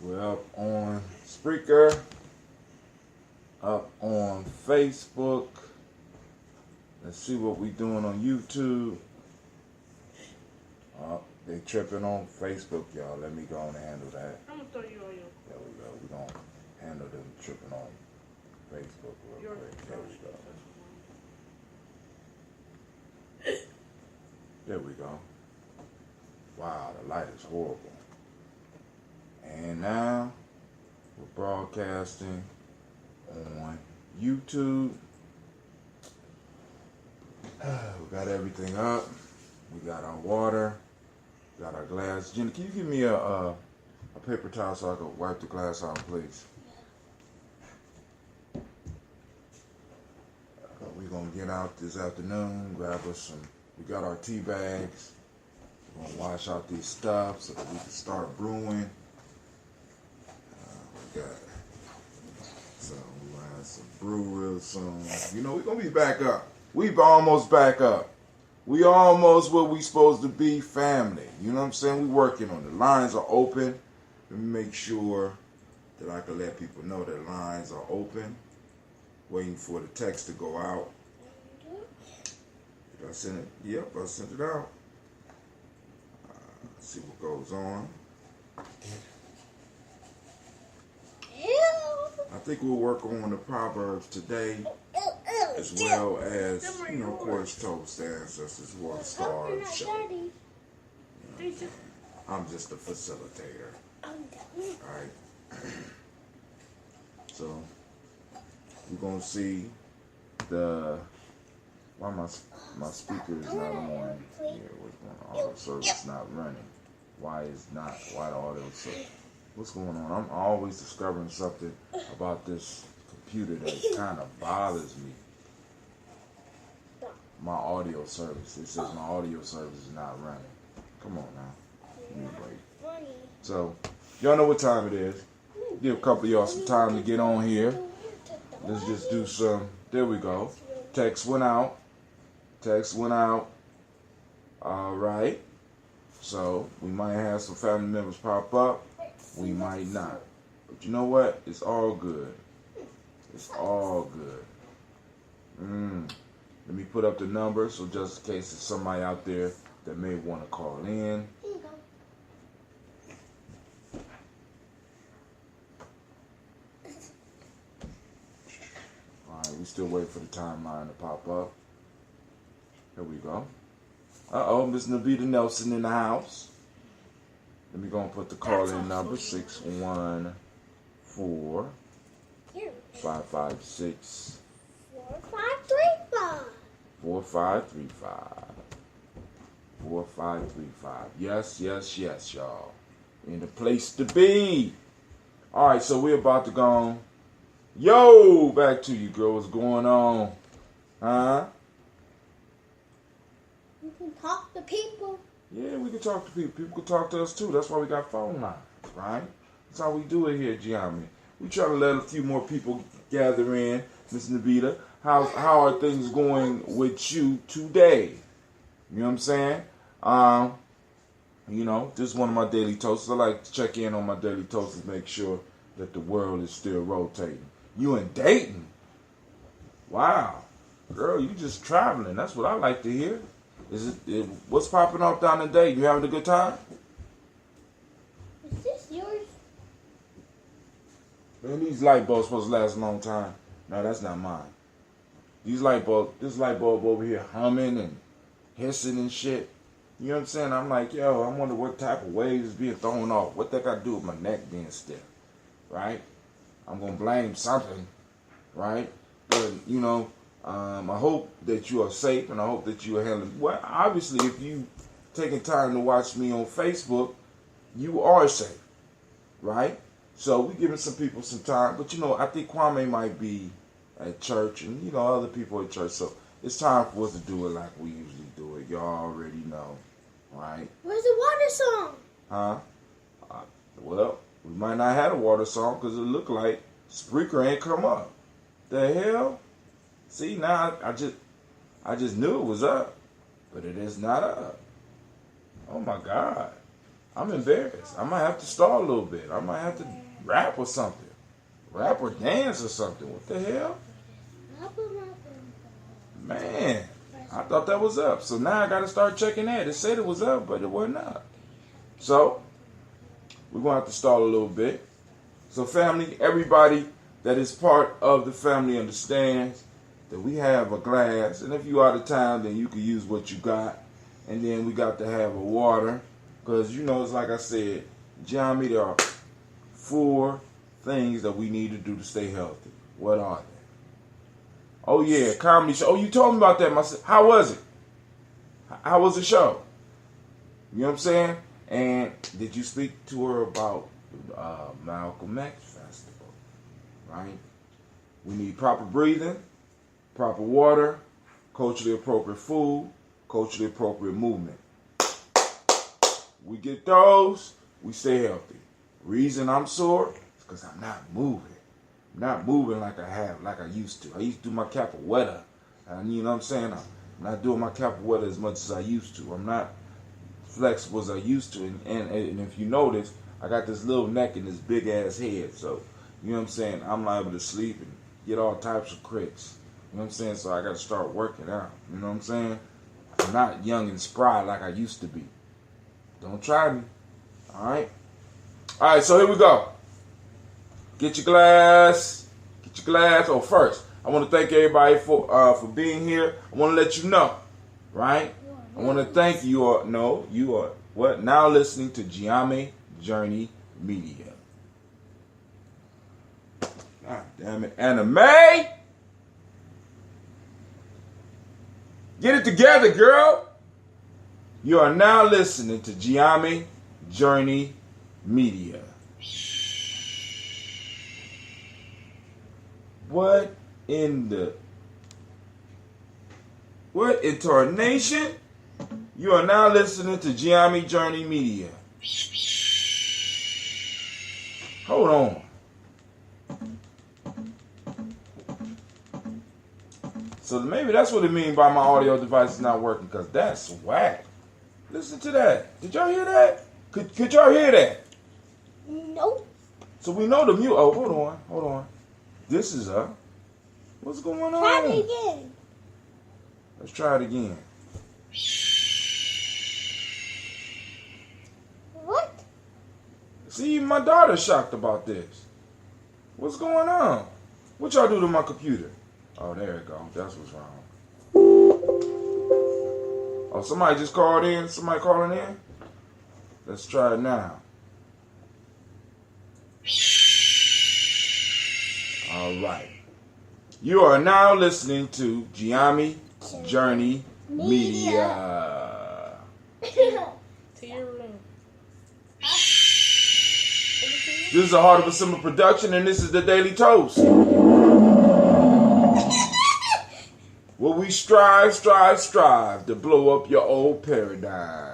We're up on Spreaker, up on Facebook. Let's see what we doing on YouTube. They tripping on Facebook, y'all. Let me go on and handle that. I'm gonna throw you on your. There we go. We're gonna handle them tripping on Facebook real quick. There we go. There we go. Wow, the light is horrible. And now we're broadcasting on YouTube. We got everything up. We got our water. We got our glass. Jenny, can you give me a paper towel so I can wipe the glass out, please? We're going to get out this afternoon, grab us some. We got our tea bags. We're going to wash out these stuff so that we can start brewing. We got so we're going to have some brew real soon. You know, we're going to be back up. We've almost back up. We almost where we supposed to be, family. You know what I'm saying? We working on it. The lines are open. Let me make sure that I can let people know that lines are open. Waiting for the text to go out. Did I send it? Yep, I sent it out. Let's see what goes on. I think we'll work on the Proverbs today, as well as, you know, of course, toast ancestors who are the star of the show. I'm just a facilitator. Alright. So, we're going to see why my speaker is not on. Yeah, what's going on? Auto service not running. Why the audio service? What's going on? I'm always discovering something about this computer that kind of bothers me. My audio service. It says my audio service is not running. Come on now. Anyway. So, y'all know what time it is. Give a couple of y'all some time to get on here. Let's just do some. There we go. Text went out. All right. So, we might have some family members pop up. We might not. But you know what? It's all good. It's all good. Let me put up the number so just in case there's somebody out there that may want to call in. Alright, we still waiting for the timeline to pop up. Here we go. Uh-oh, Miss Navita Nelson in the house. Let me go and put the call-in number, 614-556-4535. 4535. Yes, y'all. In the place to be. All right, so we're about to go on. Yo, back to you, girl. What's going on? Huh? You can talk to people. Yeah, we can talk to people. People can talk to us too. That's why we got phone lines, right? That's how we do it here at Gye-Nyame. We try to let a few more people gather in. Miss Navita, how are things going with you today? You know what I'm saying? You know, this is one of my daily toasts. I like to check in on my daily toasts and make sure that the world is still rotating. You in Dayton? Wow. Girl, you just traveling. That's what I like to hear. What's popping off down in Dayton? You having a good time? Is this yours? Man, these light bulbs supposed to last a long time. No, that's not mine. This light bulb over here humming and hissing and shit. You know what I'm saying? I'm like, yo, I wonder what type of waves is being thrown off. What that got to do with my neck being stiff, right? I'm going to blame something, right? But, you know, I hope that you are safe and I hope that you are handling. Well, obviously, if you taking time to watch me on Facebook, you are safe, right? So we giving some people some time. But, you know, I think Kwame might be at church and, you know, other people at church. So it's time for us to do it like we usually do it. Y'all already know, right? Where's the water song? Huh? Well, we might not have a water song because it looked like Spreaker ain't come up. The hell? See, now I just knew it was up, but it is not up. Oh my God. I'm embarrassed. I might have to stall a little bit. I might have to rap or something. Rap or dance or something. What the hell? Man, I thought that was up. So now I got to start checking that. It said it was up, but it wasn't up. So we're going to have to stall a little bit. So family, everybody that is part of the family understands that we have a glass. And if you're out of town, then you can use what you got. And then we got to have a water. Because, you know, it's like I said, Gye-Nyame, there are 4 things that we need to do to stay healthy. What are they? Oh, yeah, comedy show. Oh, you told me about that. How was it? How was the show? You know what I'm saying? And did you speak to her about Malcolm X Festival? Right? We need proper breathing, proper water, culturally appropriate food, culturally appropriate movement. We get those, we stay healthy. Reason I'm sore is because I'm not moving. I'm not moving like I used to. I used to do my capoeira. And you know what I'm saying? I'm not doing my capoeira as much as I used to. I'm not flexible as I used to. And if you notice, I got this little neck and this big ass head. So, you know what I'm saying? I'm liable to sleep and get all types of cricks. You know what I'm saying? So I got to start working out. You know what I'm saying? I'm not young and spry like I used to be. Don't try me. All right? All right, so here we go. Get your glass. Get your glass. Oh, first, I want to thank everybody for being here. I want to let you know, right? I want to thank you. You are what? Now listening to Gye-Nyame Journey Media. God damn it. Anime! Get it together, girl. You are now listening to Gye-Nyame Journey Media. What in tarnation? You are now listening to Gye-Nyame Journey Media. Hold on. So maybe that's what it means by my audio device is not working, because that's whack. Listen to that. Did y'all hear that? Could y'all hear that? Nope. So we know the mute. Oh, hold on. This is up. What's going on? Try it again. Let's try it again. What? See, my daughter's shocked about this. What's going on? What y'all do to my computer? Oh, there it go. That's what's wrong. Oh, somebody just called in? Somebody calling in? Let's try it now. All right. You are now listening to Gye-Nyame Journey Media. To your room. This is a Heart of a Simple production, and this is the Daily Toast. Where we strive to blow up your old paradigm.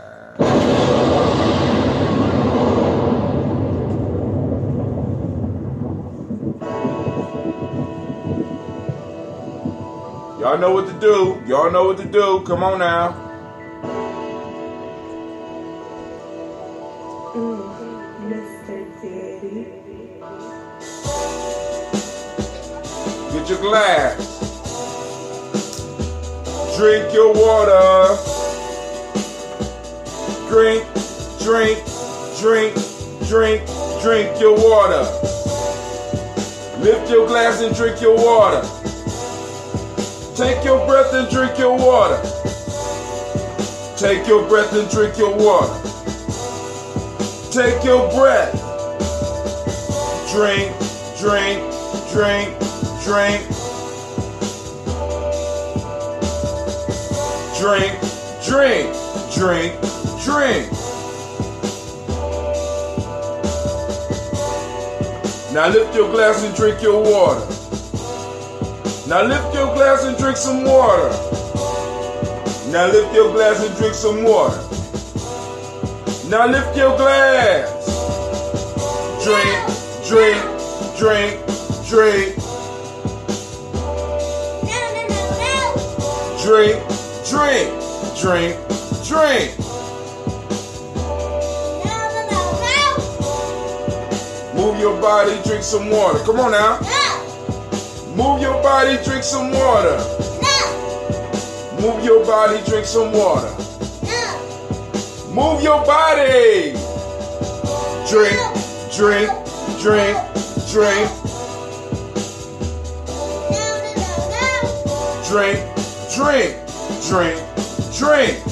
Y'all know what to do. Come on now. Mr. Daddy. Get your glass. Drink your water. Drink your water. Lift your glass and drink your water. Take your breath and drink your water. Take your breath and drink your water. Take your breath. Drink. Drink. Now lift your glass and drink your water. Now lift your glass and drink some water. Now lift your glass and drink some water. Now lift your glass. Drink. Drink. Move your body, drink some water. Come on now. No. Move your body, drink some water. No. Move your body, drink some water. No. Move your body. Drink, drink, drink, drink. Drink, drink, drink, drink.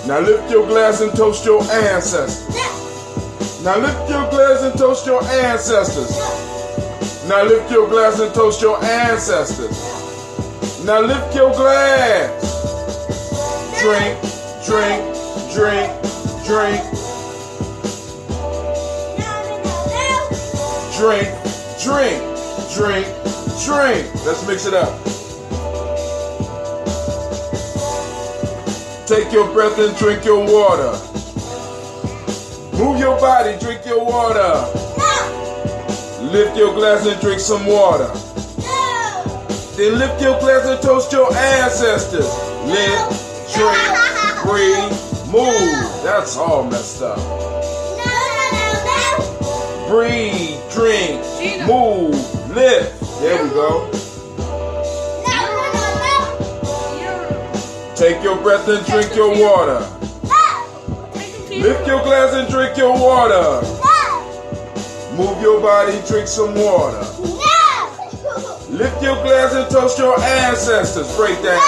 Now lift your glass and toast your ancestors. Now lift your glass and toast your ancestors. Now lift your glass and toast your ancestors. Now lift your glass. Drink, drink, drink, drink. Drink, drink, drink, drink. Let's mix it up. Take your breath and drink your water. Move your body, drink your water. No. Lift your glass and drink some water. No. Then lift your glass and toast your ancestors. Live, drink, breathe, move. That's all messed up. No. Breathe, drink, move, lift. There we go. Take your breath and drink your water. Lift your glass and drink your water. Move your body, drink some water. Lift your glass and toast your ancestors. Break down.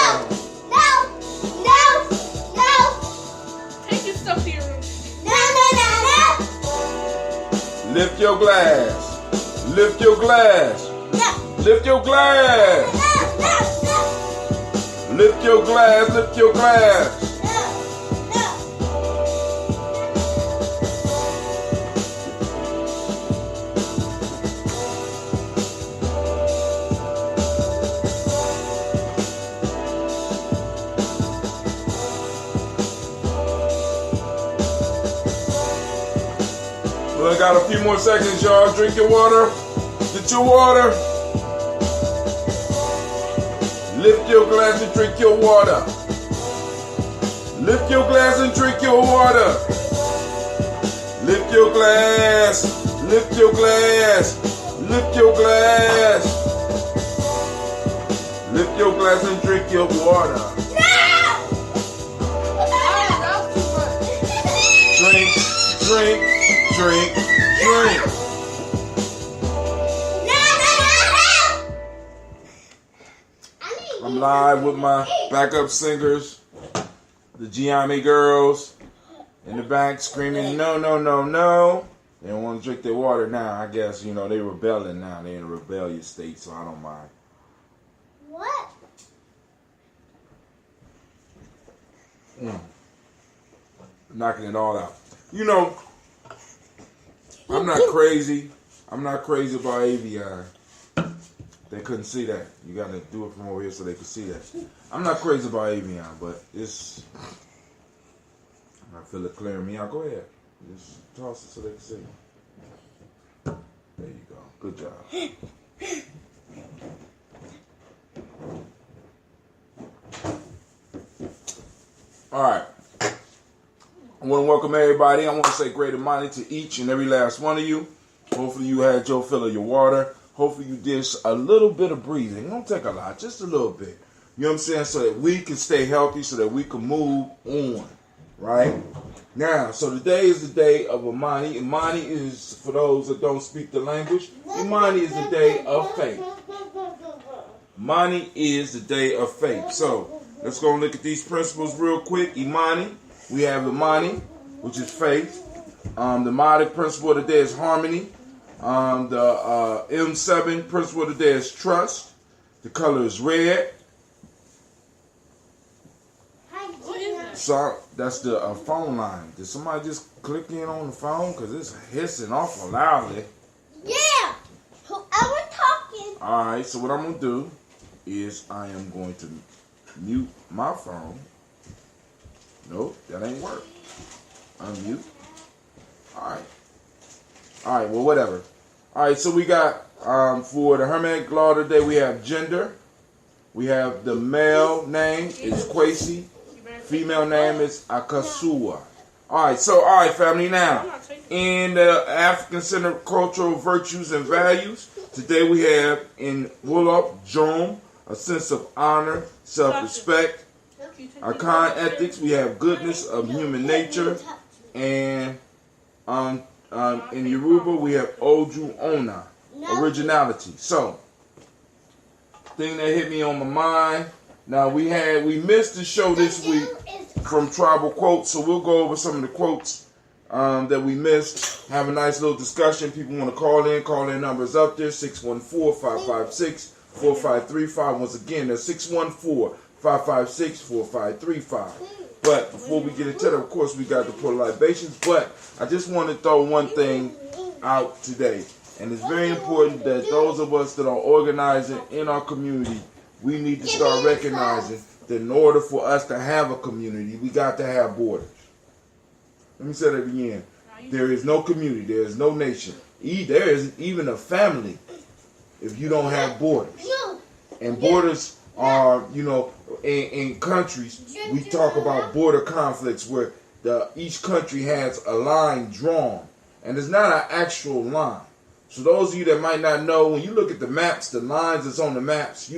Take your stuff to your room. Lift your glass. Lift your glass. Lift your glass. Lift your glass. Lift your glass. Well, I got a few more seconds, y'all. Drink your water. Get your water. Lift your glass and drink your water. Lift your glass and drink your water. Lift your glass. Lift your glass. Lift your glass. Lift your glass and drink your water. Drink, drink, drink, drink. I'm live with my backup singers, the Gye-Nyame girls, in the back screaming, no, no, no, no. They don't want to drink their water now. I guess, you know, they rebelling now. They're in a rebellious state, so I don't mind. What? Knocking it all out. You know, I'm not crazy. I'm not crazy about AVI. They couldn't see that. You got to do it from over here so they can see that. I'm not crazy about Avion, but it's... I feel it clearing me out. Go ahead. Just toss it so they can see. There you go. Good job. All right. I want to welcome everybody. I want to say great Imani to each and every last one of you. Hopefully you had your fill of your water. Hopefully you did a little bit of breathing. Don't take a lot, just a little bit. You know what I'm saying? So that we can stay healthy, so that we can move on. Right? Now, so today is the day of Imani. Imani is, for those that don't speak the language, Imani is the day of faith. Imani is the day of faith. So, let's go and look at these principles real quick. Imani, we have Imani, which is faith. The Modic principle of the day is harmony. The M7 principle of the day is trust. The color is red. So that's the phone line. Did somebody just click in on the phone? Because it's hissing awful loudly. Yeah. Whoever talking. Alright, so what I'm going to do is I am going to mute my phone. Nope, that ain't work. Unmute. Alright. Alright, well, whatever. Alright, so we got, for the Hermetic law today, we have gender. We have the male name is Kwesi. Female name is Akasua. All right, family. Now, in the African-centered cultural virtues and values, today we have in Wolof, Jom, a sense of honor, self-respect. Our kind ethics, we have goodness of human nature, and in Yoruba we have Oju Ona, originality. So, thing that hit me on my mind. Now we missed the show this week from Tribal Quotes, so we'll go over some of the quotes that we missed. Have a nice little discussion. People want to call in. Call in numbers up there: 614-556-4535. Once again, that's 614-556-4535. But before we get into that, of course, we got to pour libations. But I just want to throw one thing out today. And it's very important that those of us that are organizing in our community, we need to start recognizing that in order for us to have a community, we got to have borders. Let me say that again. There is no community. There is no nation. There isn't even a family if you don't have borders. And borders are, in countries, we talk about border conflicts where each country has a line drawn. And it's not an actual line. So those of you that might not know, when you look at the maps, the lines that's on the maps,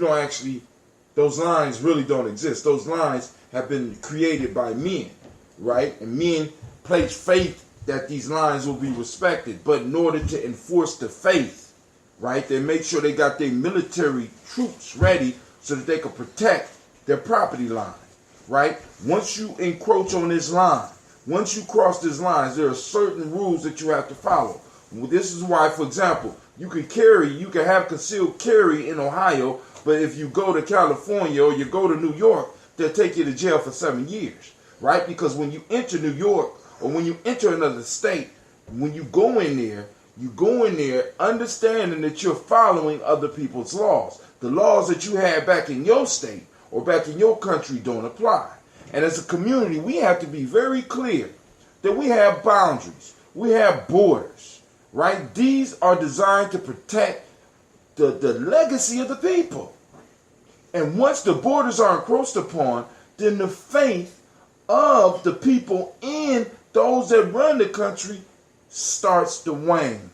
those lines really don't exist. Those lines have been created by men, right? And men place faith that these lines will be respected. But in order to enforce the faith, right, they make sure they got their military troops ready so that they can protect their property line, right? Once you encroach on this line, once you cross these lines, there are certain rules that you have to follow. Well, this is why, for example, you can have concealed carry in Ohio, but if you go to California or you go to New York, they'll take you to jail for 7 years, right? Because when you enter New York or when you enter another state, when you go in there understanding that you're following other people's laws. The laws that you had back in your state or back in your country don't apply. And as a community, we have to be very clear that we have boundaries. We have borders. Right? These are designed to protect the legacy of the people. And once the borders are encroached upon, then the faith of the people in those that run the country starts to wane.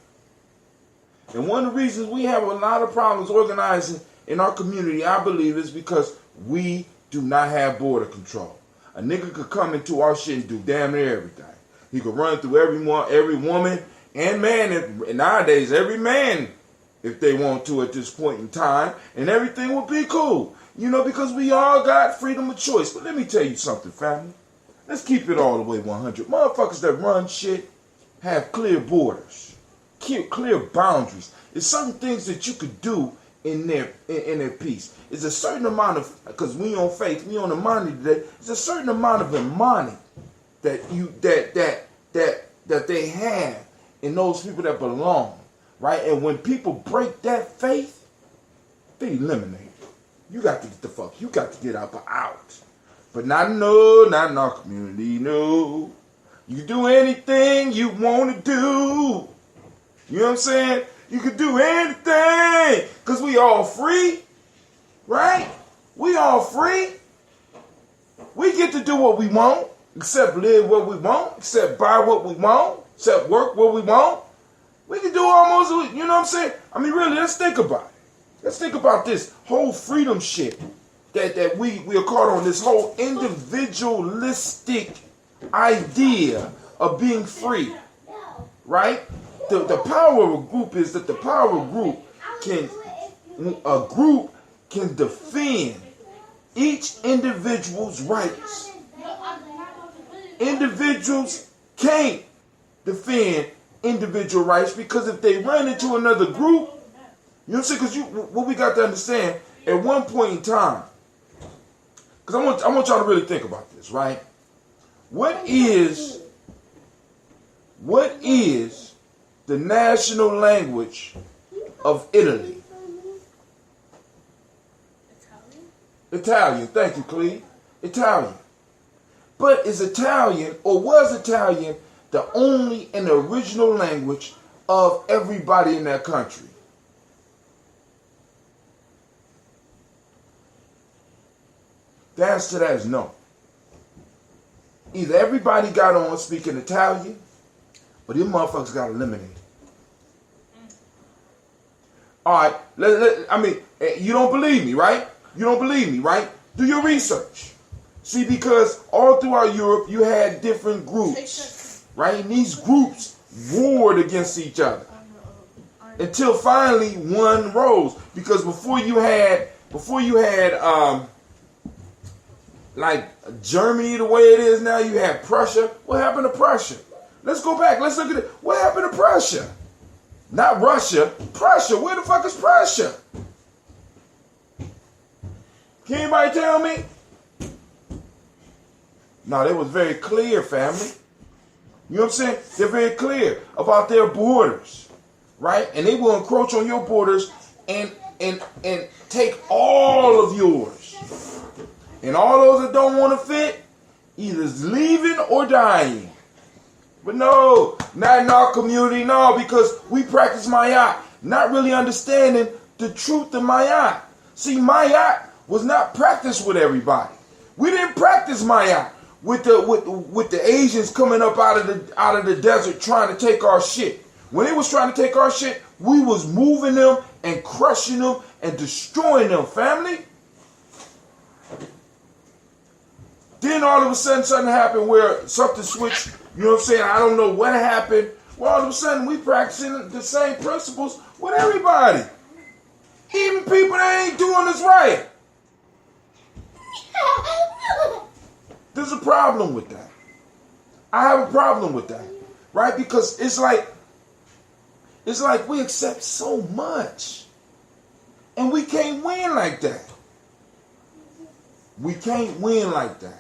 And one of the reasons we have a lot of problems organizing in our community, I believe, is because we do not have border control. A nigga could come into our shit and do damn near everything. He could run through every woman, and man, and nowadays, every man, if they want to at this point in time, and everything will be cool. Because we all got freedom of choice. But let me tell you something, family. Let's keep it all the way 100. Motherfuckers that run shit have clear borders, clear boundaries. There's certain things that you could do in their piece. It's a certain amount of, because we on faith, we on Imani today. It's a certain amount of Imani that they have in those people that belong, right? And when people break that faith, they eliminate it. You got to get the fuck. You got to get up and out. But not in our community, no. You can do anything you want to do. You know what I'm saying? You can do anything. Because we all free, right? We all free. We get to do what we want, except live what we want, except buy what we want, except work what we want. We can do almost, you know what I'm saying? I mean, really, let's think about it. Let's think about this whole freedom shit that we are caught on, this whole individualistic idea of being free, right? The power of a group is that the power of a group can defend each individual's rights. Individuals can't defend individual rights because if they run into another group, you know what I'm saying? Because what we got to understand at one point in time, because I want y'all to really think about this, right? What is the national language of Italy? Italian. Thank you, Cleve. Italian. But is Italian, or was Italian, the only and the original language of everybody in that country? The answer to that is no. either everybody got on speaking Italian, or them motherfuckers got eliminated. All right, you don't believe me, right? You don't believe me, right? Do your research. See, because all throughout Europe, you had different groups, right? And these groups warred against each other until finally one rose. Because before you had like Germany the way it is now, you had Prussia. What happened to Prussia? Let's go back. Let's look at it. What happened to Prussia? Not Russia. Prussia. Where the fuck is Prussia? Can anybody tell me? No, they was very clear, family. You know what I'm saying? They're very clear about their borders, right? And they will encroach on your borders and take all of yours. And all those that don't want to fit, either is leaving or dying. But no, not in our community, no, because we practice Mayat, not really understanding the truth of Mayat. See, Mayat was not practiced with everybody. We didn't practice Mayat with the Asians coming up out of the desert trying to take our shit. When they was trying to take our shit, we was moving them and crushing them and destroying them, family. Then all of a sudden something happened where something switched. You know what I'm saying? I don't know what happened. Well, all of a sudden we practicing the same principles with everybody. Even people that ain't doing this right. There's a problem with that. I have a problem with that. Right? Because it's like we accept so much. And we can't win like that. We can't win like that.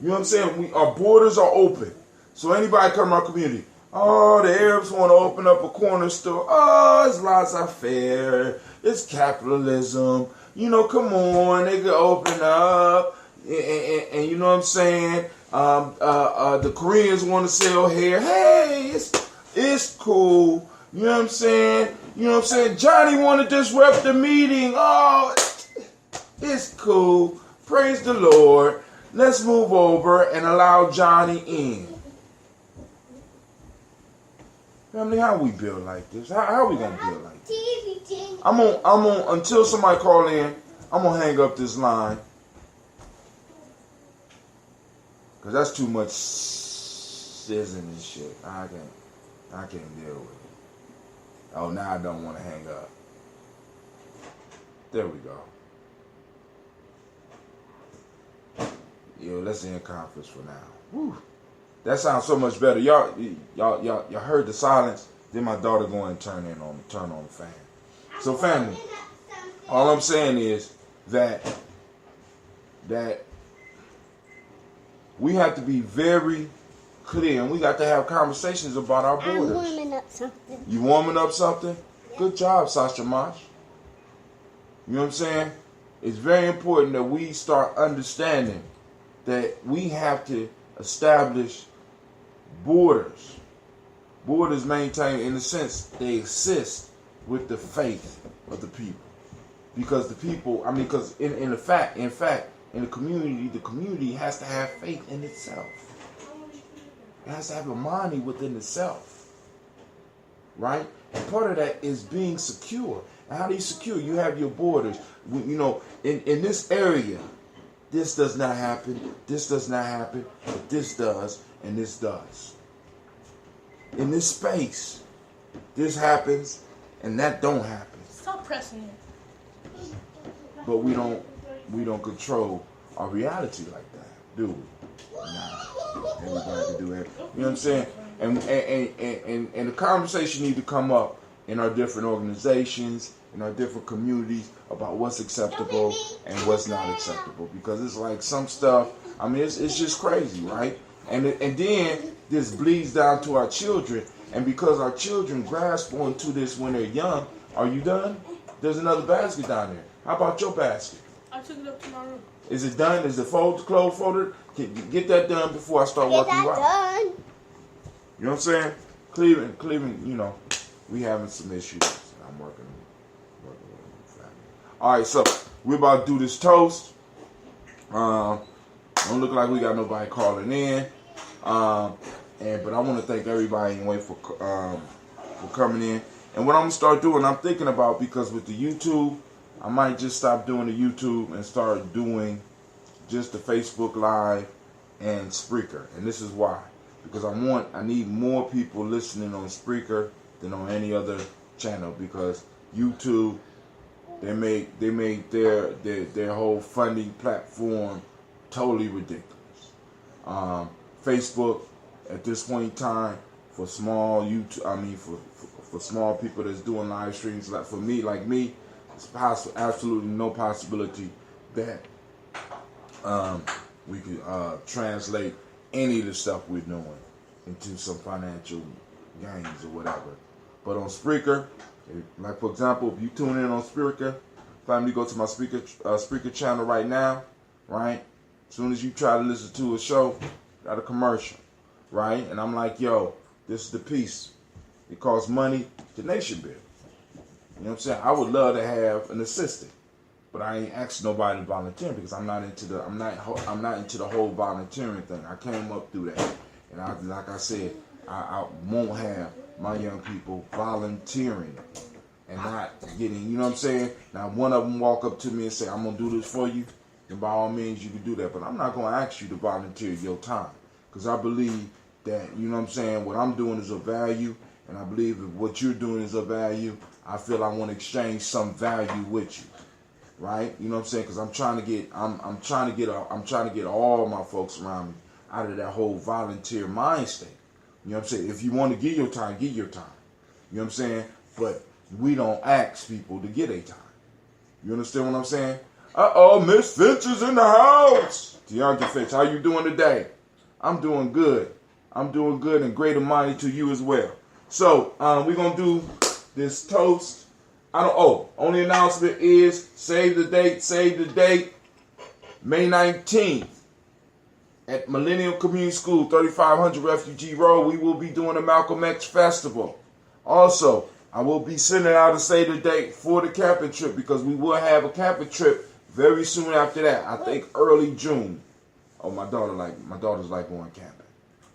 You know what I'm saying? Our borders are open. So anybody come to our community, oh, the Arabs want to open up a corner store. Oh, it's laissez-faire. It's capitalism. You know, come on, they can open up. And you know what I'm saying? The Koreans want to sell hair. Hey, it's cool. You know what I'm saying? You know what I'm saying? Johnny want to disrupt the meeting. Oh, it's cool. Praise the Lord. Let's move over and allow Johnny in. Family, how we build like this? How we gonna build like this? I'm on until somebody call in, I'm gonna hang up this line. Cause that's too much sizzling and shit. I can't deal with it. Oh, now I don't want to hang up. There we go. Yo, let's end conference for now. Whew. That sounds so much better. Y'all heard the silence. Then my daughter going and turn on the fan. So family, all I'm saying is that we have to be very clear, and we got to have conversations about our borders. I'm warming up something. You warming up something? Yeah. Good job, Sasha Mosh. You know what I'm saying? It's very important that we start understanding that we have to establish borders. Borders maintain, in a sense, they assist with the faith of the people. Because the people, because in fact, in the community has to have faith in itself. It has to have Imani within itself. Right? And part of that is being secure. And how do you secure? You have your borders. You know, in this area, this does not happen, this does not happen, but this does, and this does. In this space, this happens, and that don't happen. Stop pressing it. But we don't control our reality like that, do we? Nah. Everybody can do it. You know what I'm saying? And the conversation need to come up in our different organizations, in our different communities, about what's acceptable and what's not acceptable. Because it's like some stuff, it's just crazy, right? And then this bleeds down to our children. And because our children grasp onto this when they're young, are you done? There's another basket down there. How about your basket? I took it up to my room. Is it done? Is the clothes folded? Get that done before I start working you out. Done. You know what I'm saying? Cleveland, you know, we having some issues. I'm working with the family. All right, so we're about to do this toast. Don't look like we got nobody calling in. But I want to thank everybody anyway for coming in. And what I'm gonna start doing, I'm thinking about, because with the YouTube, I might just stop doing the YouTube and start doing just the Facebook Live and Spreaker. And this is why. Because I need more people listening on Spreaker than on any other channel, because YouTube, they make their whole funding platform totally ridiculous. Facebook at this point in time, for small YouTube, for small people that's doing live streams, like for me, it's absolutely no possibility that we could translate any of the stuff we're doing into some financial gains or whatever. But on Spreaker, like for example, if you tune in on Spreaker, family, go to my Spreaker channel right now, right? As soon as you try to listen to a show, got a commercial, right? And I'm like, yo, this is the piece. It costs money to nation build. You know what I'm saying? I would love to have an assistant, but I ain't asked nobody to volunteer, because I'm not into the whole volunteering thing. I came up through that, and like I said, I won't have my young people volunteering and not getting, you know what I'm saying? Now, one of them walk up to me and say, I'm going to do this for you, then by all means you can do that. But I'm not going to ask you to volunteer your time, because I believe that, you know what I'm saying, what I'm doing is of value, and I believe if what you're doing is of value, I feel I want to exchange some value with you, right? You know what I'm saying? Because I'm trying to get all my folks around me out of that whole volunteer mind state. You know what I'm saying? If you want to give your time, give your time. You know what I'm saying? But we don't ask people to get a time. You understand what I'm saying? Uh-oh, Miss Finch is in the house. DeAndre Finch, how you doing today? I'm doing good. I'm doing good, and great Imani to you as well. So, we're going to do this toast. Only announcement is save the date, May 19th. At Millennium Community School, 3500 Refugee Road, we will be doing a Malcolm X Festival. Also, I will be sending out a save the date for the camping trip, because we will have a camping trip very soon after that. I think early June. Oh, my daughter's like going camping,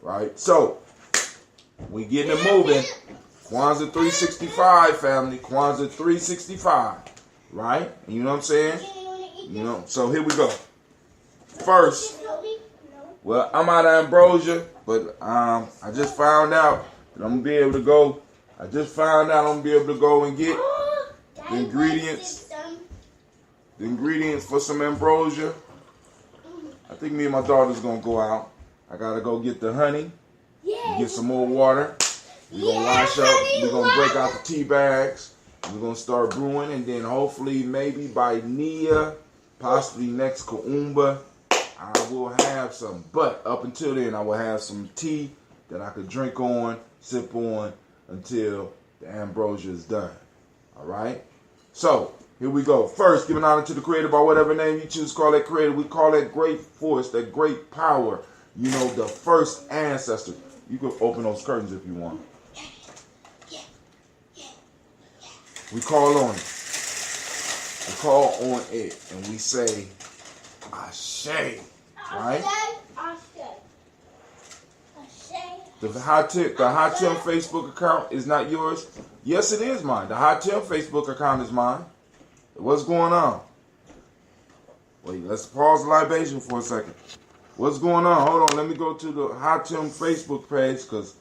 right? So, we getting it moving. Kwanzaa 365, family. Kwanzaa 365, right? You know what I'm saying? You know. So here we go. First. Well, I'm out of ambrosia, but I just found out that I'm gonna be able to go. I just found out I'm gonna be able to go and get the ingredients. The ingredients for some ambrosia. I think me and my daughter's gonna go out. I gotta go get the honey. Get some more water. We're gonna wash up. We're gonna break out the tea bags. We're gonna start brewing, and then hopefully, maybe by Nia, possibly next Kaumba, I will have some. But up until then, I will have some tea that I could drink on, sip on, until the ambrosia is done. All right? So, here we go. First, giving honor to the Creator by whatever name you choose to call that Creator. We call that great force, that great power. You know, the first ancestor. You can open those curtains if you want. We call on it. We call on it, and we say, Ashe. Right? The Hatim Facebook account is not yours. Yes, it is mine. The Hatim Facebook account is mine. What's going on? Wait, let's pause the libation for a second. What's going on? Hold on. Let me go to the Hatim Facebook page, because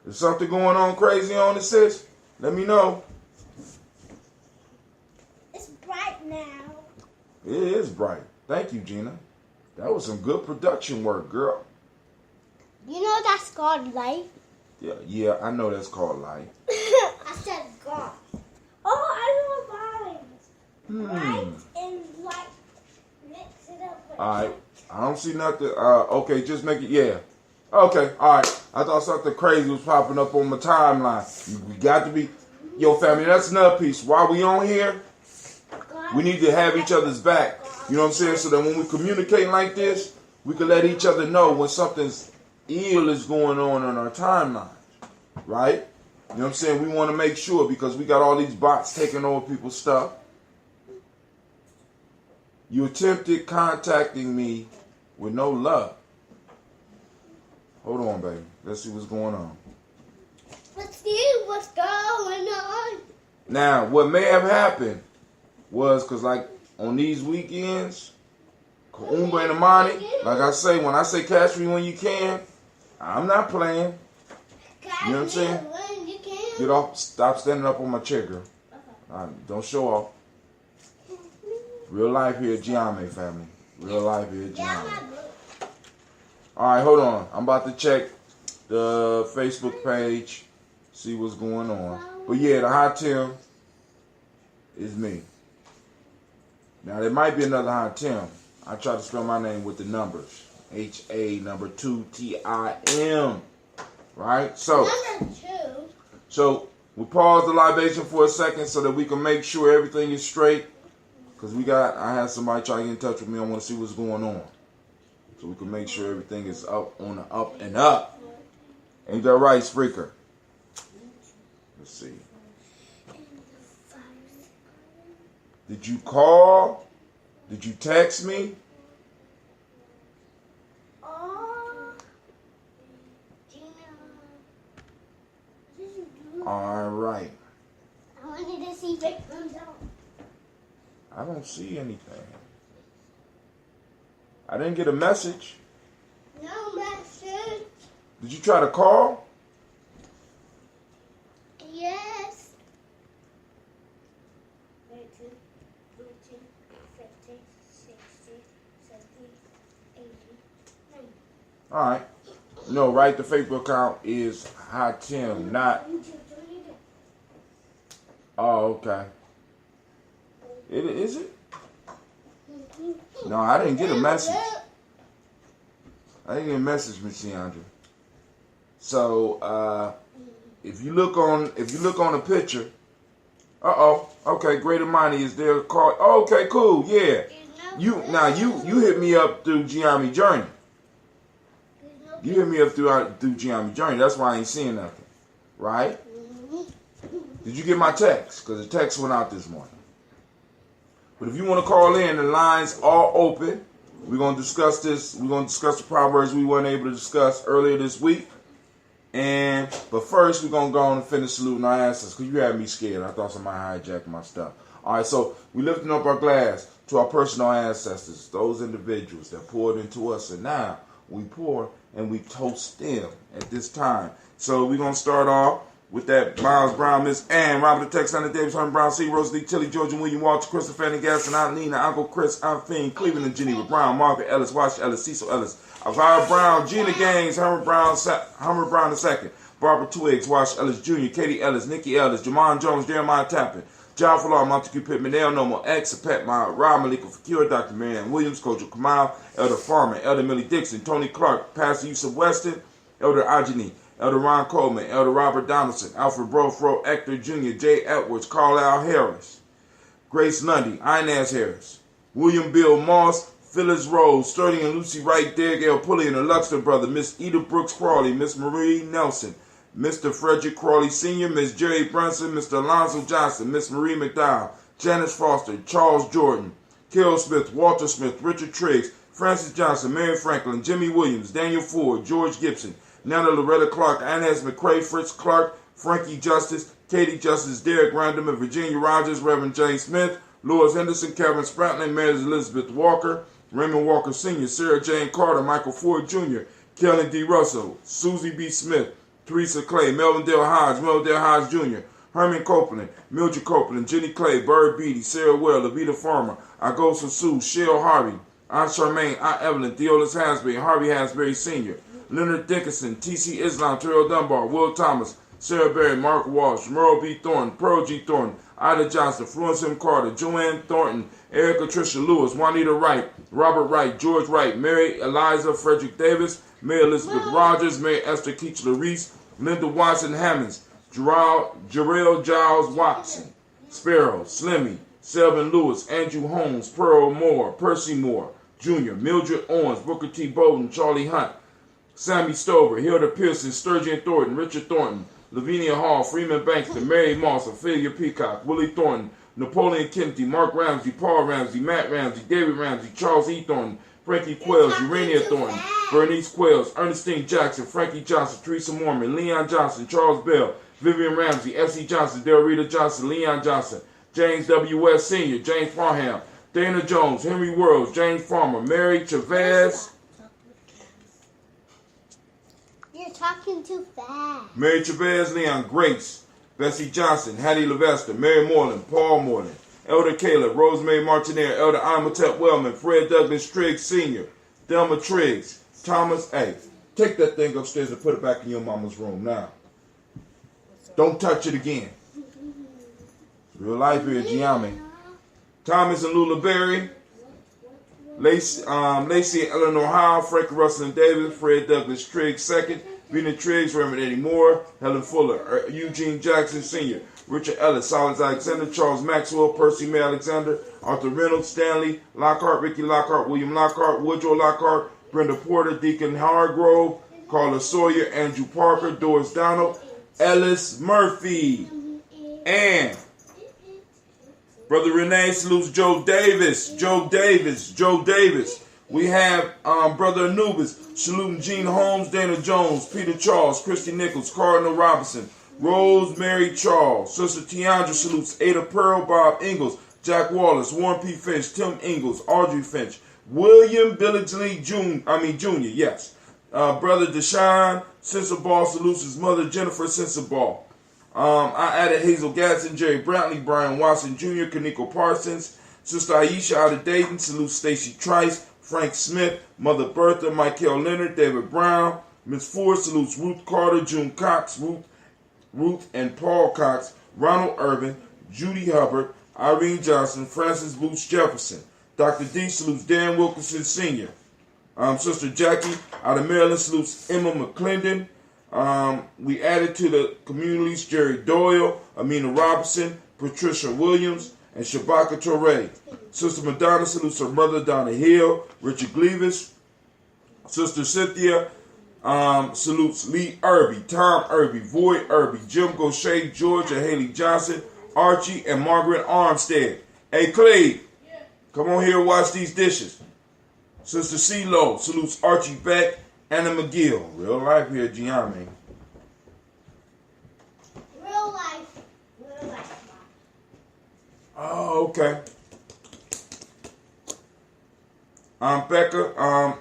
there's something going on crazy on it, sis. Let me know. It's bright now. It is bright. Thank you, Gina. That was some good production work, girl. You know that's called light? Yeah, I know that's called light. I said God. Oh, I know vines. Light and light. Mix it up with Alright. I don't see nothing. Okay, just make it, yeah. Okay, alright. I thought something crazy was popping up on my timeline. We got to be, yo, family, that's another piece. While we on here, we need to have each other's back. You know what I'm saying? So that when we communicate like this, we can let each other know when something's ill is going on our timeline. Right? You know what I'm saying? We want to make sure, because we got all these bots taking over people's stuff. You attempted contacting me with no luck. Hold on, baby. Let's see what's going on. Let's see what's going on. Now, what may have happened was, because like on these weekends, Kaumba and Imani, like I say, when I say catch me when you can, I'm not playing. You know what I'm saying? When you can. Get off, stop standing up on my chair, girl. Don't show off. Real life here at Gye-Nyame, family. Real life here at Gye-Nyame. Alright, hold on. I'm about to check the Facebook page, see what's going on. But yeah, the hot Tim is me. Now, there might be another hot Tim. I try to spell my name with the numbers. H-A number 2 T-I-M. Right? So we pause the libation for a second so that we can make sure everything is straight. Because I had somebody try to get in touch with me. I want to see what's going on. So we can make sure everything is up on the up and up. Ain't that right, Spreaker? Let's see. Did you call? Did you text me? All right. I wanted to see if it comes out. I don't see anything. I didn't get a message. No message. Did you try to call? Yes. 13, 14, 15, 16, 17, 18, 19. All right. No, right. The Facebook account is Hot Tim, not. Oh, okay. Is it? No, I didn't get a message. I didn't get a message, Miss Deandra. So, if you look on the picture, okay, Great Imani is there. Call. Oh, okay, cool, yeah. You hit me up through Gye-Nyame Journey. You hit me up through Gye-Nyame Journey. That's why I ain't seeing nothing, right? Did you get my text? Because the text went out this morning. But if you want to call in, the lines are open. We're going to discuss this. We're going to discuss the Proverbs we weren't able to discuss earlier this week. But first, we're going to go on and finish saluting our ancestors because you had me scared. I thought somebody hijacked my stuff. All right, so we're lifting up our glass to our personal ancestors, those individuals that poured into us. And now we pour and we toast them at this time. So we're going to start off with that Miles Brown, Miss Ann, Robert the Tex, Anna Davis, Herman Brown, C. Rose Lee, Tilly, Georgia, William Walter, Christopher Fanning Gaston, Aunt Nina, Uncle Chris, Aunt Fiend, Cleveland and Geneva Brown, Margaret Ellis, Wash Ellis, Cecil Ellis, Elvira Brown, Gina Gaines, Herman Brown II, Barbara Twiggs, Wash Ellis Jr., Katie Ellis, Nikki Ellis, Jamon Jones, Jeremiah Tappan, John Falar, Montague Pittman, Nell Nomo, X, Pet My, Rob Malika Fakir, Dr. Marianne Williams, Coach Kamal, Elder Farmer, Elder Millie Dixon, Tony Clark, Pastor Yusuf Weston, Elder Ajani, Elder Ron Coleman, Elder Robert Donaldson, Alfred Brofro, Hector Jr., Jay Edwards, Carlisle Harris, Grace Lundy, Inez Harris, William Bill Moss, Phyllis Rose, Sturdy and Lucy Wright, Derek L. Pulley and the Luxton brother, Miss Eda Brooks Crawley, Miss Marie Nelson, Mr. Frederick Crawley Sr., Miss Jerry Brunson, Mr. Alonzo Johnson, Miss Marie McDowell, Janice Foster, Charles Jordan, Carol Smith, Walter Smith, Richard Triggs, Francis Johnson, Mary Franklin, Jimmy Williams, Daniel Ford, George Gibson, Nana Loretta Clark, Inez McCrae, Fritz Clark, Frankie Justice, Katie Justice, Derek Random, and Virginia Rogers, Reverend James Smith, Louis Henderson, Kevin Spratling, Mary Elizabeth Walker, Raymond Walker Sr., Sarah Jane Carter, Michael Ford Jr., Kelly D. Russell, Susie B. Smith, Teresa Clay, Melvin Dale Hodge Jr., Herman Copeland, Mildred Copeland, Jenny Clay, Bird Beatty, Sarah Well, Levita Farmer, Agosa Sue, Shell Harvey, Aunt Charmaine, Aunt Evelyn, Theolis Hansberry, Harvey Hansberry Sr., Leonard Dickinson, T.C. Islam, Terrell Dunbar, Will Thomas, Sarah Berry, Mark Walsh, Merle B. Thornton, Pearl G. Thornton, Ida Johnson, Florence M. Carter, Joanne Thornton, Erica Tricia Lewis, Juanita Wright, Robert Wright, George Wright, Mary Eliza Frederick Davis, Mary Elizabeth Rogers, Mary Esther Keachler Reese, Linda Watson Hammonds, Jarrell Giles Watson, Sparrow, Slimmy, Selvin Lewis, Andrew Holmes, Pearl Moore, Percy Moore, Jr., Mildred Owens, Booker T. Bowden, Charlie Hunt, Sammy Stover, Hilda Pearson, Sturgeon Thornton, Richard Thornton, Lavinia Hall, Freeman Bankston, Mary Moss, Ophelia Peacock, Willie Thornton, Napoleon Kennedy, Mark Ramsey, Paul Ramsey, Matt Ramsey, David Ramsey, Charles E. Thornton, Frankie Quells, Urania Thornton, Bernice Quells, Ernestine Jackson, Frankie Johnson, Teresa Mormon, Leon Johnson, Charles Bell, Vivian Ramsey, F.C. Johnson, Del Rita Johnson, Leon Johnson, James W. West Sr., James Farham, Dana Jones, Henry Worrells, James Farmer, Mary Chavez. You're talking too fast. Mary Chavez, Leon Grace, Bessie Johnson, Hattie Levester, Mary Moreland, Paul Moreland, Elder Caleb, Rosemary Martinaire, Elder Amatep Wellman, Fred Douglas Triggs Sr., Thelma Triggs, Thomas. Hey, take that thing upstairs and put it back in your mama's room now. Don't touch it again. Real life here, Gye-Nyame. Thomas and Lula Berry, Lacey and Eleanor Howe, Frank Russell and Davis, Fred Douglas Triggs II, Vina Triggs, Raymond Eddie Moore, Helen Fuller, Eugene Jackson Sr., Richard Ellis, Silas Alexander, Charles Maxwell, Percy May Alexander, Arthur Reynolds, Stanley Lockhart, Ricky Lockhart, William Lockhart, Woodrow Lockhart, Brenda Porter, Deacon Hargrove, Carla Sawyer, Andrew Parker, Doris Donald, Ellis Murphy, and Brother Renee salutes Joe Davis. We have Brother Anubis saluting Gene Holmes, Dana Jones, Peter Charles, Christy Nichols, Cardinal Robinson, Rosemary Charles. Sister Tiandra salutes Ada Pearl, Bob Ingalls, Jack Wallace, Warren P. Finch, Tim Ingalls, Audrey Finch, William Billingsley Jr., yes. Brother Deshaun Sensabaugh salutes his mother, Jennifer Sensabaugh. I added Hazel Gatson, Jerry Brantley, Brian Watson Jr., Kaniko Parsons. Sister Aisha out of Dayton salutes Stacy Trice, Frank Smith, Mother Bertha, Michael Leonard, David Brown. Miss Ford salutes Ruth Carter, June Cox, Ruth and Paul Cox, Ronald Irvin, Judy Hubbard, Irene Johnson, Francis Boots Jefferson. Dr. D salutes Dan Wilkinson Sr. Sister Jackie out of Maryland salutes Emma McClendon. We added to the communities Jerry Doyle, Amina Robinson, Patricia Williams, and Shabaka Torre. Sister Madonna salutes her mother Donna Hill, Richard Gleavis. Sister Cynthia salutes Lee Irby, Tom Irby, Void Irby, Jim Gaucher, Georgia Haley Johnson, Archie, and Margaret Armstead. Hey, Cleve, come on here and wash these dishes. Sister CeeLo salutes Archie Beck, Anna McGill. Real life here, Gye-Nyame. Real life. Oh, okay. Becca,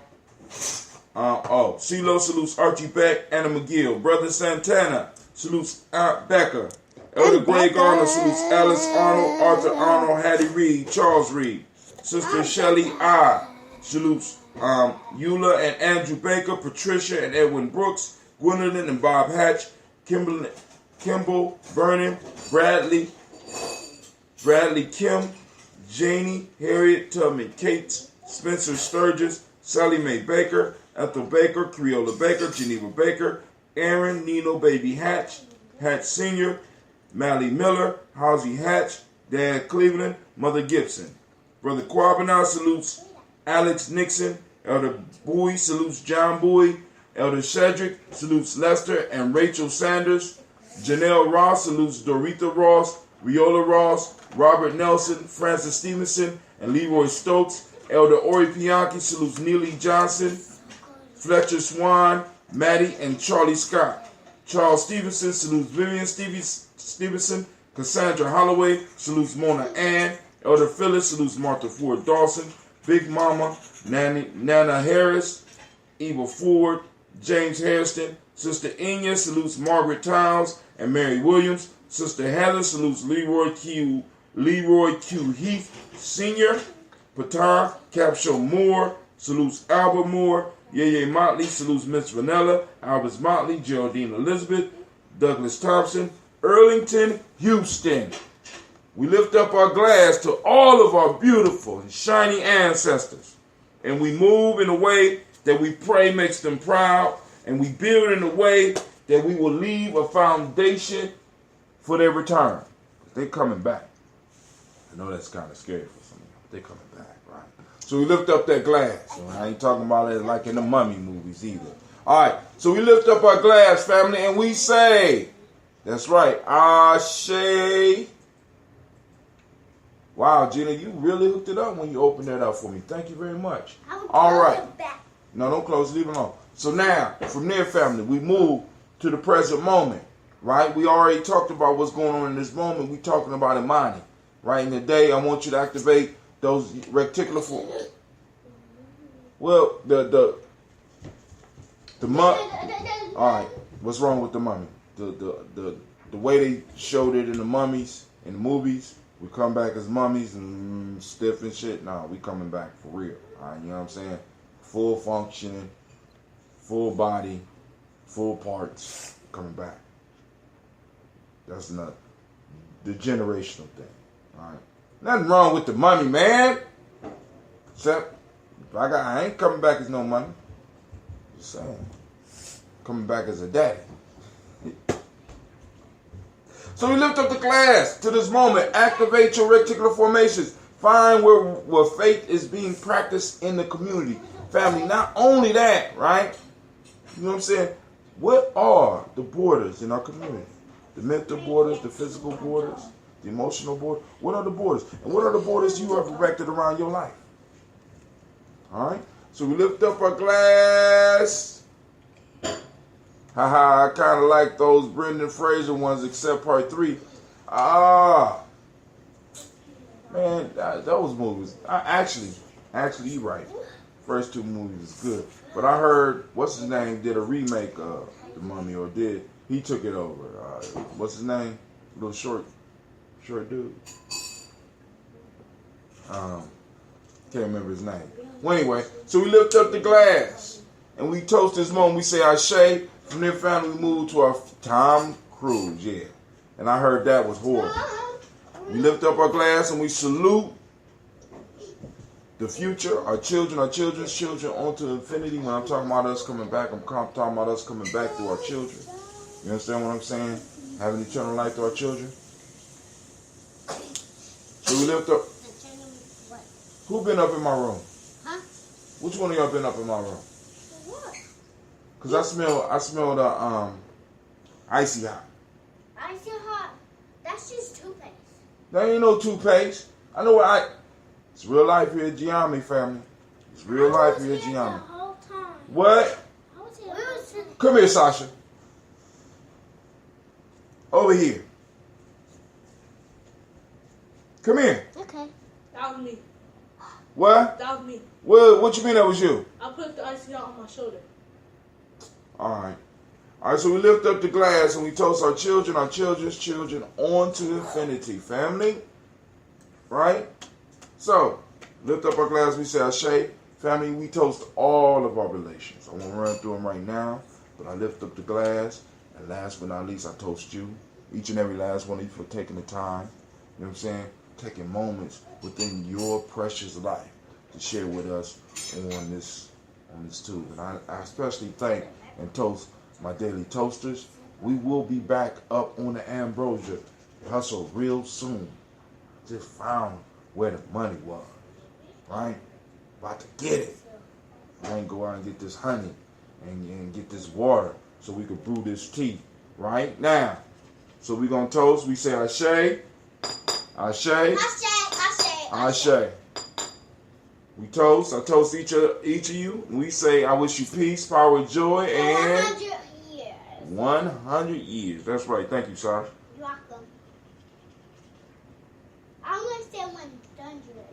CeeLo salutes Archie Beck, Anna McGill. Brother Santana salutes Aunt Becca. Elder Greg Garner salutes Alice Arnold, Arthur Arnold, Hattie Reed, Charles Reed. Sister Shelley I salutes Eula and Andrew Baker, Patricia and Edwin Brooks, Gwendolyn and Bob Hatch, Kimball Vernon, Bradley Kim, Janie, Harriet Tubman Cates, Spencer Sturgis, Sally Mae Baker, Ethel Baker, Creola Baker, Geneva Baker, Aaron Nino Baby Hatch, Hatch Sr., Mally Miller, Halsey Hatch, Dad Cleveland, Mother Gibson. Brother Quabanau salutes Alex Nixon. Elder Bowie salutes John Bowie. Elder Shedrick salutes Lester and Rachel Sanders. Janelle Ross salutes Doretha Ross, Viola Ross, Robert Nelson, Francis Stevenson, and Leroy Stokes. Elder Ori Pianki salutes Neely Johnson, Fletcher Swan, Maddie, and Charlie Scott. Charles Stevenson salutes Vivian Stevenson. Cassandra Holloway salutes Mona Ann. Elder Phyllis salutes Martha Ford Dawson. Big Mama, Nana Harris, Eva Ford, James Hairston. Sister Enya salutes Margaret Towns and Mary Williams. Sister Heather salutes Leroy Q. Heath Sr. Patar Capshaw Moore salutes Albert Moore. Yeye Motley salutes Miss Vanilla. Albert Motley, Geraldine Elizabeth, Douglas Thompson, Earlington, Houston. We lift up our glass to all of our beautiful and shiny ancestors. And we move in a way that we pray makes them proud. And we build in a way that we will leave a foundation for their return. They're coming back. I know that's kind of scary for some of you. They're coming back, right? So we lift up that glass. And I ain't talking about it like in the mummy movies either. All right. So we lift up our glass, family, and we say, that's right, Ashe. Wow, Gina, you really hooked it up when you opened that up for me. Thank you very much. I will All close right. it back. No, don't close. Leave it alone. So now, from there, family, we move to the present moment, right? We already talked about what's going on in this moment. We talking about Imani, right? In the day, I want you to activate those reticular forms. Well, the mummy. All right, what's wrong with the mummy? The way they showed it in the mummies in the movies. We come back as mummies and stiff and shit. Nah, we coming back for real. All right, you know what I'm saying? Full functioning, full body, full parts, coming back. That's not the generational thing. All right, nothing wrong with the mummy, man. Except I ain't coming back as no mummy. Just saying, coming back as a daddy. So we lift up the glass to this moment. Activate your reticular formations. Find where faith is being practiced in the community. Family, not only that, right? You know what I'm saying? What are the borders in our community? The mental borders, the physical borders, the emotional borders. What are the borders? And what are the borders you have erected around your life? All right? So we lift up our glass. Haha, I kind of like those Brendan Fraser ones, except part 3. Man, those movies. Actually, you're right. First 2 movies is good. But I heard, what's his name, did a remake of The Mummy, or he took it over. What's his name? Little short dude. Can't remember his name. Well, anyway, so we lift up the glass. And we toast this moment. We say Ashe. From there, family, we move to our Tom Cruise, yeah. And I heard that was horrible. We lift up our glass and we salute the future, our children, our children's children, onto infinity. When I'm talking about us coming back, I'm talking about us coming back through our children. You understand what I'm saying? Having eternal life through our children. So we lift up. Who been up in my room? Huh? Which one of y'all been up in my room? What? Cause I smell the icy hot. Icy hot. That's just toothpaste. That ain't no toothpaste. I know what it's real life here at Gye-Nyame, family. It's real life here at Gye-Nyame. The whole time. What? I was here. Come here, Sasha. Over here. Come here. Okay. That was me. What? That was me. What you mean that was you? I put the icy out on my shoulder. Alright, so we lift up the glass and we toast our children, our children's children, on to infinity. Family? Right? So, lift up our glass, we say Ashe. Family, we toast all of our relations. I won't run through them right now, but I lift up the glass. And last but not least, I toast you. Each and every last one of you for taking the time. You know what I'm saying? Taking moments within your precious life to share with us on this tube. And I especially thank and toast my daily toasters. We will be back up on the Ambrosia hustle real soon. Just found where the money was, right? About to get it. I ain't go out and get this honey and get this water so we could brew this tea right now. So we gonna toast. We say Ashe, Ashe, Ashe. Ashe. We toast. I toast each of you. We say, I wish you peace, power, joy, and 100 years. 100 years. That's right. Thank you, Sasha. You're welcome. I'm going to say 100 years.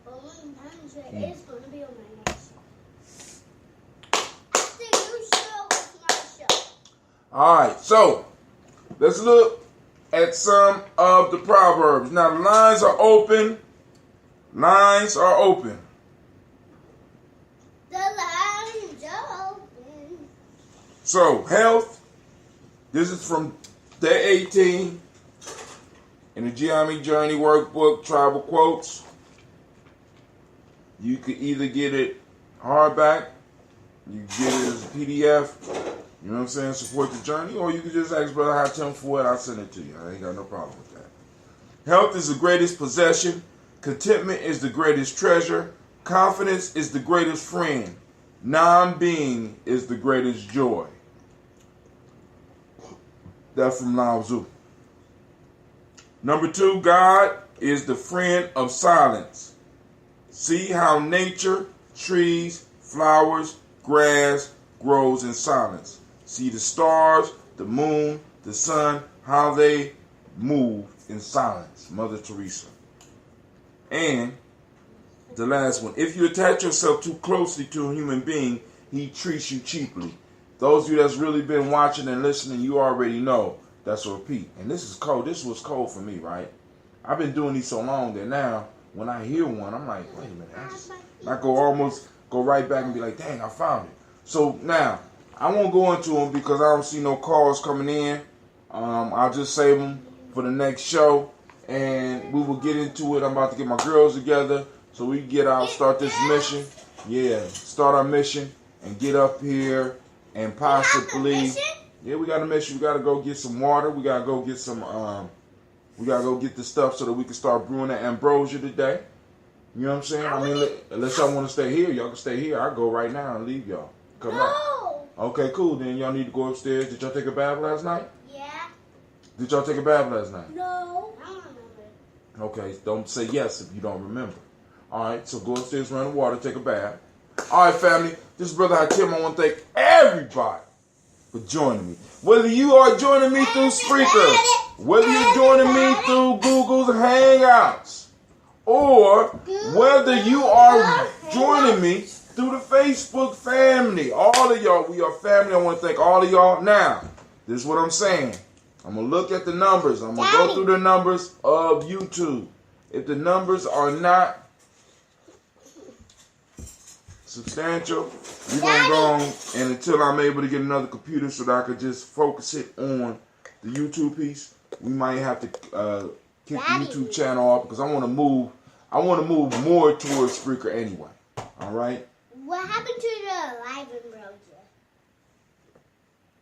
But 100 is going to be on my next show. The new show is my show. All right. So let's look at some of the proverbs. Now the lines are open. Lines are open. The lines are open. So health. This is from day 18 in the Gye-Nyame Journey Workbook, Tribal Quotes. You could either get it hardback, you get it as a PDF. You know what I'm saying? Support the journey. Or you can just ask Brother High Tim for it. I'll send it to you. I ain't got no problem with that. Health is the greatest possession. Contentment is the greatest treasure. Confidence is the greatest friend. Non-being is the greatest joy. That's from Lao Tzu. Number 2, God is the friend of silence. See how nature, trees, flowers, grass grows in silence. See the stars, the moon, the sun, how they move in silence. Mother Teresa. And the last one, if you attach yourself too closely to a human being, he treats you cheaply. Those of you that's really been watching and listening, you already know that's a repeat. And this is cold. This was cold for me, right? I've been doing these so long that now when I hear one, I'm like, wait a minute. I go right back and be like, dang, I found it. So now, I won't go into them because I don't see no calls coming in. I'll just save them for the next show. And we will get into it. I'm about to get my girls together so we can get out, start this mission. Yeah, start our mission and get up here and possibly... Yeah, we got a mission. We got to go get some water. We got to go get some... we got to go get the stuff so that we can start brewing that ambrosia today. You know what I'm saying? I mean, unless y'all want to stay here, y'all can stay here. I'll go right now and leave y'all. Come on. Okay, cool. Then y'all need to go upstairs. Did y'all take a bath last night? Yeah. Did y'all take a bath last night? No. I don't remember. Okay, don't say yes if you don't remember. All right, so go upstairs, run the water, take a bath. All right, family. This is Brother Hakim. I want to thank everybody for joining me. Whether you are joining me through Spreaker, whether you're joining me through Google's Hangouts, or whether you are joining me through the Facebook family. All of y'all, we are family. I want to thank all of y'all. Now, this is what I'm saying. I'm going to look at the numbers. I'm going to go through the numbers of YouTube. If the numbers are not substantial, we're going to go on and until I'm able to get another computer so that I could just focus it on the YouTube piece, we might have to kick the YouTube channel off because I want to move more towards Spreaker anyway. All right? What happened to the live ambrosia?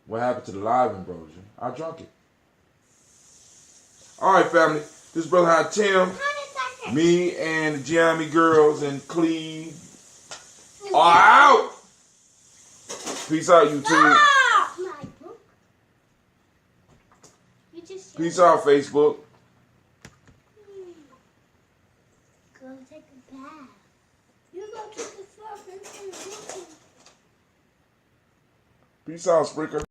What happened to the live ambrosia? I drunk it. All right, family. This is Brother High Tim. Me and the Gye-Nyame girls and Cleve are out. Peace out, YouTube. Peace out, Facebook. Go take a bath. You go take a bath. Peace out, Spreaker.